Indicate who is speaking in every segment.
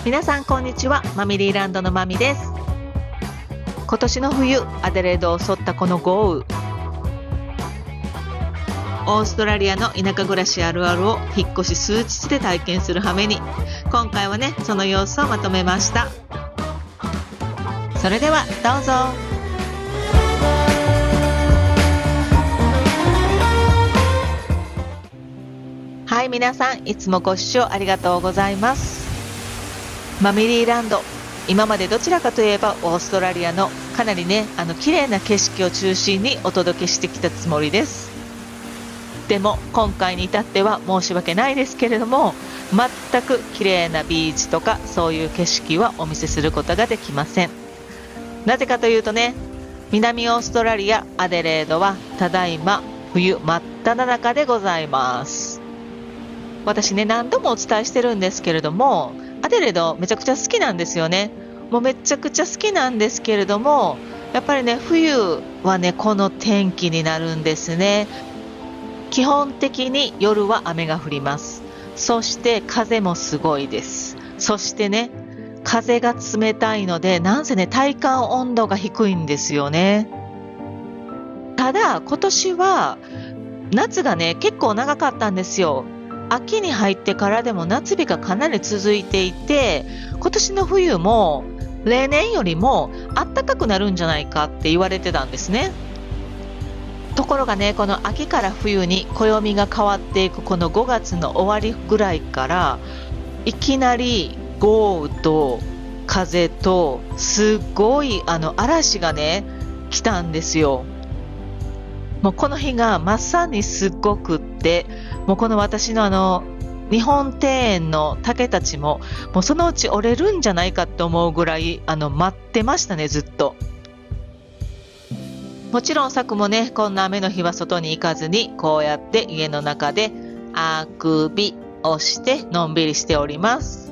Speaker 1: 皆さんこんにちは。マミリーランドのマミです。今年の冬、アデレードを襲ったこの豪雨、オーストラリアの田舎暮らしあるあるを引っ越し数日で体験する羽目に、今回はねその様子をまとめました。それではどうぞ。はい、皆さんいつもご視聴ありがとうございます。マミリーランド、今までどちらかといえばオーストラリアのかなりね綺麗な景色を中心にお届けしてきたつもりです。でも今回に至っては申し訳ないですけれども、全く綺麗なビーチとかそういう景色はお見せすることができません。なぜかというとね、南オーストラリアアデレードはただいま冬真っ只中でございます。私ね何度もお伝えしてるんですけれども、アデレードめちゃくちゃ好きなんですよね。もうめちゃくちゃ好きなんですけれども、やっぱりね冬はねこの天気になるんですね。基本的に夜は雨が降ります。そして風もすごいです。そしてね風が冷たいので、なんせね体感温度が低いんですよね。ただ今年は夏がね結構長かったんですよ。秋に入ってからでも夏日がかなり続いていて、今年の冬も例年よりも暖かくなるんじゃないかって言われてたんですね。ところがねこの秋から冬に暦が変わっていくこの5月の終わりぐらいから、いきなり豪雨と風とすごい嵐がね来たんですよ。もうこの日がまさにすごくって、もうこの私の日本庭園の竹たちももうそのうち折れるんじゃないかと思うぐらい待ってましたね、ずっと。もちろん作もねこんな雨の日は外に行かずに、こうやって家の中であくびをしてのんびりしております。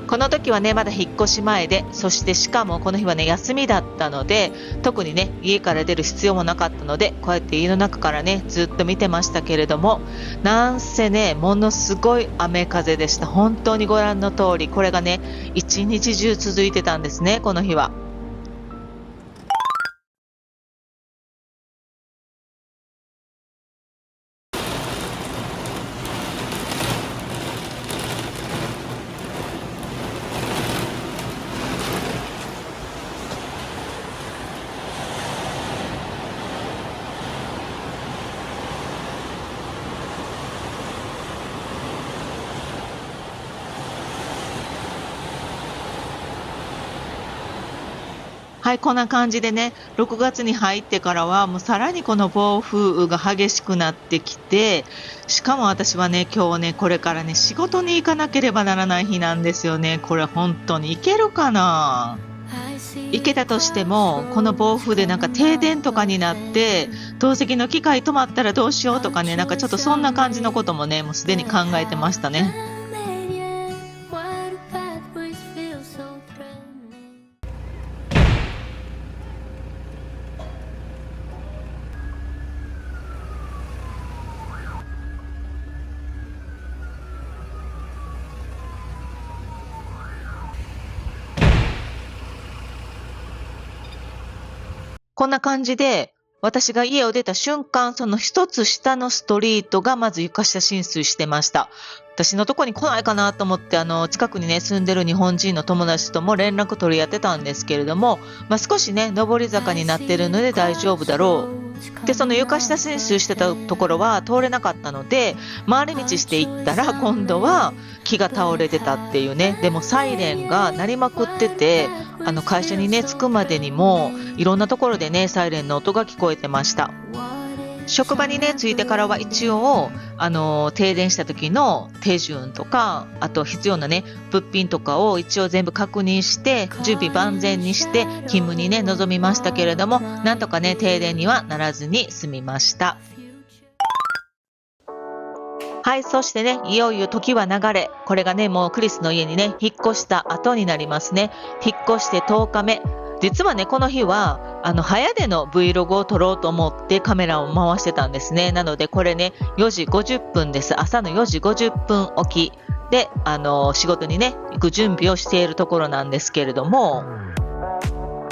Speaker 1: この時はねまだ引っ越し前で、そしてしかもこの日はね休みだったので、特にね家から出る必要もなかったので、こうやって家の中からねずっと見てましたけれども、なんせねものすごい雨風でした。本当にご覧の通り、これがね一日中続いてたんですね、この日は。はい、こんな感じでね、6月に入ってからはもうさらにこの暴風雨が激しくなってきて、しかも私はね、今日ね、これからね、仕事に行かなければならない日なんですよね。これ本当に行けるかな？行けたとしても、この暴風でなんか停電とかになって、透析の機械止まったらどうしようとかね、なんかちょっとそんな感じのこともね、もうすでに考えてましたね。こんな感じで、私が家を出た瞬間、その一つ下のストリートがまず床下浸水してました。私のとこに来ないかなと思って、近くにね、住んでる日本人の友達とも連絡取り合ってたんですけれども、少しね、上り坂になってるので大丈夫だろう。で、その床下浸水してたところは通れなかったので、回り道して行ったら、今度は木が倒れてたっていうね。でもサイレンが鳴りまくってて、会社にね、着くまでにも、いろんなところでね、サイレンの音が聞こえてました。職場にね着いてからは一応停電した時の手順とか、あと必要なね物品とかを一応全部確認して準備万全にして勤務にね臨みましたけれども、なんとかね停電にはならずに済みました。ははい、そしてね、いよいよ時は流れ、これがね、もうクリスの家にね、引っ越した後になりますね。引っ越して10日目。実はね、この日は、早出の Vlog を撮ろうと思ってカメラを回してたんですね。なので、これね、4時50分です。朝の4時50分起きで、仕事にね、行く準備をしているところなんですけれども、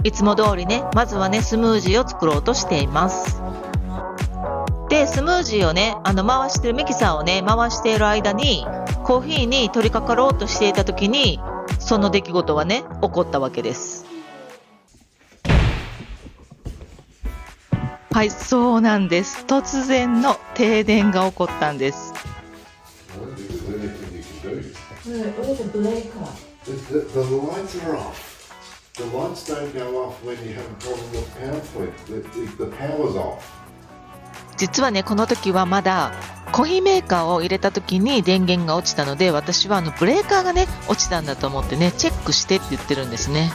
Speaker 1: いつも通りね、まずはね、スムージーを作ろうとしています。で、スムージーをね、回してるミキサーをね、回している間に、コーヒーに取り掛かろうとしていた時に、その出来事はね、起こったわけです。はい、そうなんです。突然の停電が起こったんです。
Speaker 2: The lights don't go off when you have a problem with power point. The power's off.
Speaker 1: 実はね、この時はまだコーヒーメーカーを入れた時に電源が落ちたので、私はブレーカーがね、落ちたんだと思ってね、チェックしてって言ってるんですね。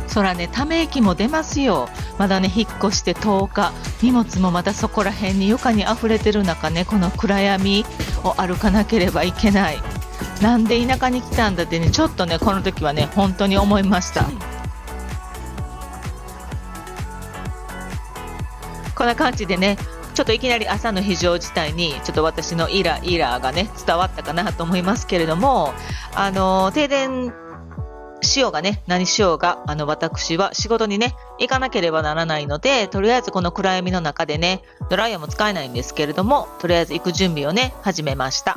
Speaker 1: そらね、ため息も出ますよ。まだね、引っ越して10日、荷物もまだそこら辺に床に溢れてる中ね、この暗闇を歩かなければいけない。なんで田舎に来たんだってね、ちょっとね、この時はね、本当に思いました。こんな感じでね、ちょっといきなり朝の非常事態にちょっと私のイラがね伝わったかなと思いますけれども、停電しようがね、何しようが、私は仕事にね行かなければならないので、とりあえずこの暗闇の中でね、ドライヤーも使えないんですけれども、とりあえず行く準備をね始めました。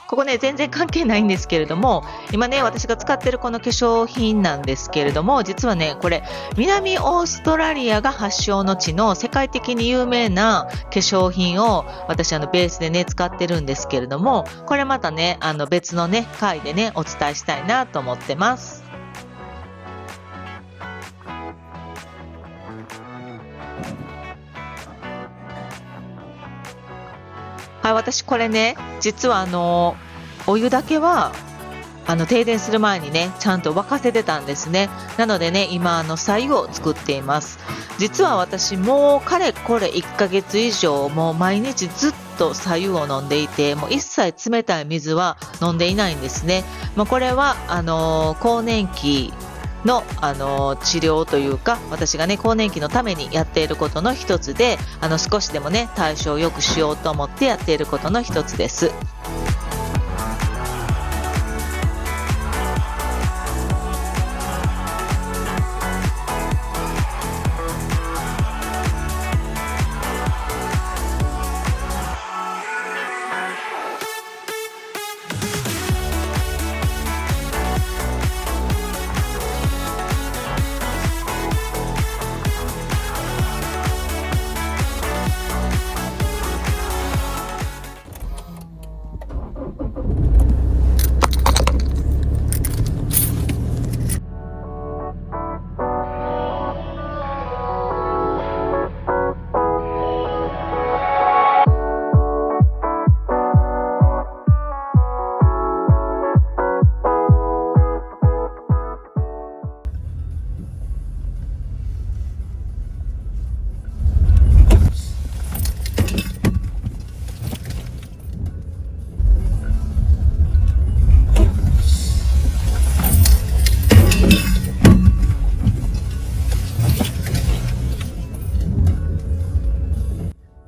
Speaker 1: ここね、全然関係ないんですけれども、今ね、私が使ってるこの化粧品なんですけれども、実はね、これ、南オーストラリアが発祥の地の世界的に有名な化粧品を私ベースでね、使ってるんですけれども、これまたね、別のね、回でね、お伝えしたいなと思ってます。はい、私これね、実はお湯だけは停電する前にね、ちゃんと沸かせてたんですね。なのでね、今白湯を作っています。実は私もうかれこれ1ヶ月以上、もう毎日ずっと白湯を飲んでいて、もう一切冷たい水は飲んでいないんですね。これは更年期の、治療というか、私がね更年期のためにやっていることの一つで、少しでもね対処を良くしようと思ってやっていることの一つです。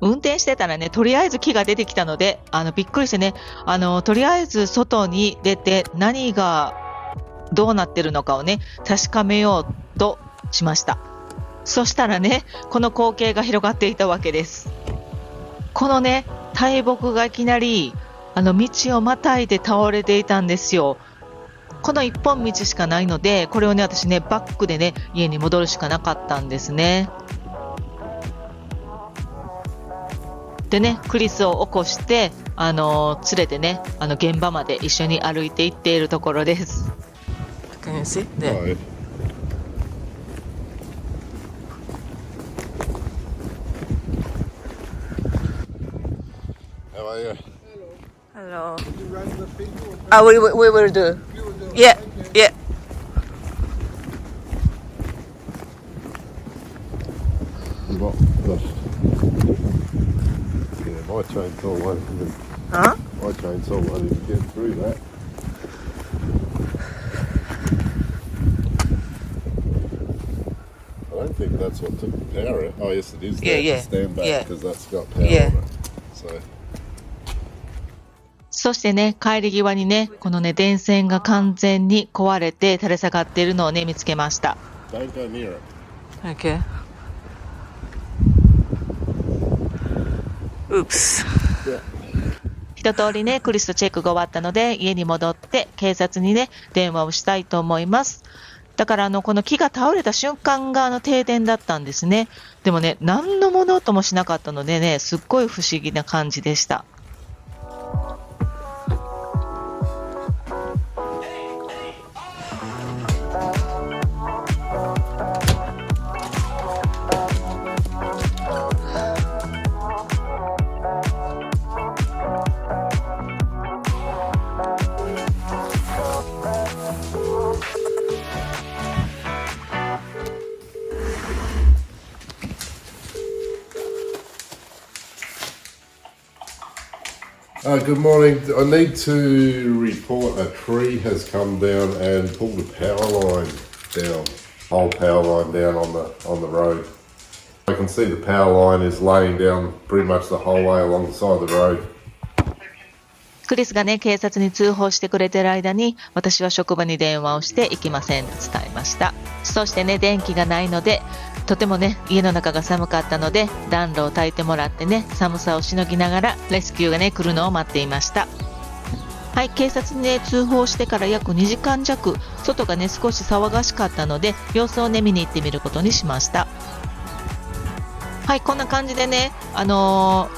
Speaker 1: 運転してたらね、とりあえず木が出てきたので、びっくりしてね、とりあえず外に出て何がどうなってるのかをね、確かめようとしました。そしたらね、この光景が広がっていたわけです。このね、大木がいきなり、道をまたいで倒れていたんですよ。この一本道しかないので、これをね、私ね、バックでね、家に戻るしかなかったんですね。でね、クリスを起こして、連れてね、現場まで一緒に歩いて行っているところです。Can you see? There.
Speaker 2: How are you?
Speaker 1: Hello.
Speaker 2: Did you raise the finger?
Speaker 1: We will do. Yeah, yeah.
Speaker 2: Not the, yeah, my chainsaw won't even,
Speaker 1: あ
Speaker 2: my chainsaw won't even get through that. I don't think that's what took the power out. Oh yes, it is.
Speaker 1: Yeah,
Speaker 2: there.
Speaker 1: yeah,
Speaker 2: Stand back
Speaker 1: yeah.
Speaker 2: because that's got power
Speaker 1: Yeah.
Speaker 2: on it. So.
Speaker 1: そしてね、帰り際にね、このね、電線が完全に壊れて垂れ下がっているのをね、見つけました。
Speaker 2: Don't go near it.
Speaker 1: Okay. Oops. 一通りね、クリスとチェックが終わったので、家に戻って警察にね、電話をしたいと思います。だからこの木が倒れた瞬間が停電だったんですね。でもね、何の物音もしなかったのでね、すっごい不思議な感じでした。
Speaker 2: Good morning. I need to report a tree has come down and pulled the power line down, whole power line down on the road. I can see the power line is laying down pretty much the whole way along the side of the road.
Speaker 1: クリスがね、警察に通報してくれている間に、私は職場に電話をして行きませんと伝えました。そしてね、電気がないので、とてもね、家の中が寒かったので、暖炉を焚いてもらってね、寒さをしのぎながら、レスキューがね、来るのを待っていました。はい、警察にね、通報してから約2時間弱、外がね、少し騒がしかったので、様子をね、見に行ってみることにしました。はい、こんな感じでね、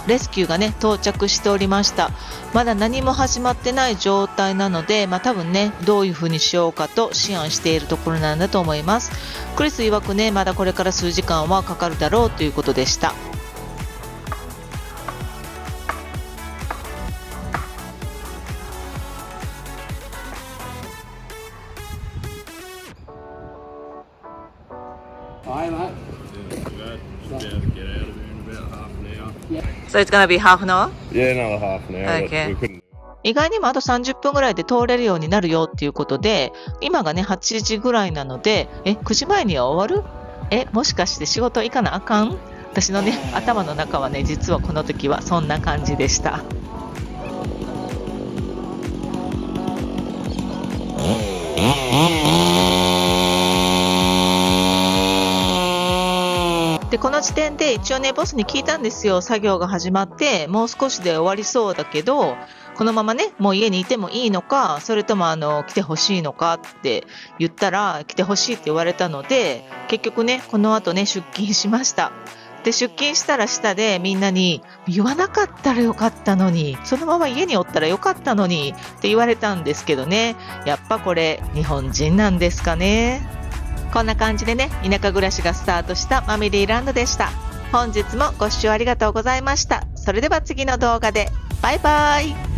Speaker 1: レスキューがね、到着しておりました。まだ何も始まってない状態なので、多分ね、どういう風にしようかと思案しているところなんだと思います。クリス曰くね、まだこれから数時間はかかるだろうということでした。So it's gonna be half an hour?
Speaker 2: Yeah, another half an hour.
Speaker 1: Okay.
Speaker 2: We couldn't.
Speaker 1: 意外にもあと30分ぐらいで通れるようになるよっていうことで、今がね、8時ぐらいなので、9時前には終わる？もしかして仕事行かなあかん？私のね、頭の中はね、実はこの時はそんな感じでした。で、この時点で一応ね、ボスに聞いたんですよ。作業が始まって、もう少しで終わりそうだけど、このままね、もう家にいてもいいのか、それとも来てほしいのかって言ったら、来てほしいって言われたので、結局ね、この後ね、出勤しました。で、出勤したら下でみんなに、言わなかったらよかったのに、そのまま家におったらよかったのにって言われたんですけどね、やっぱこれ日本人なんですかね。こんな感じでね、田舎暮らしがスタートしたマミリーランドでした。本日もご視聴ありがとうございました。それでは次の動画で。バイバイ。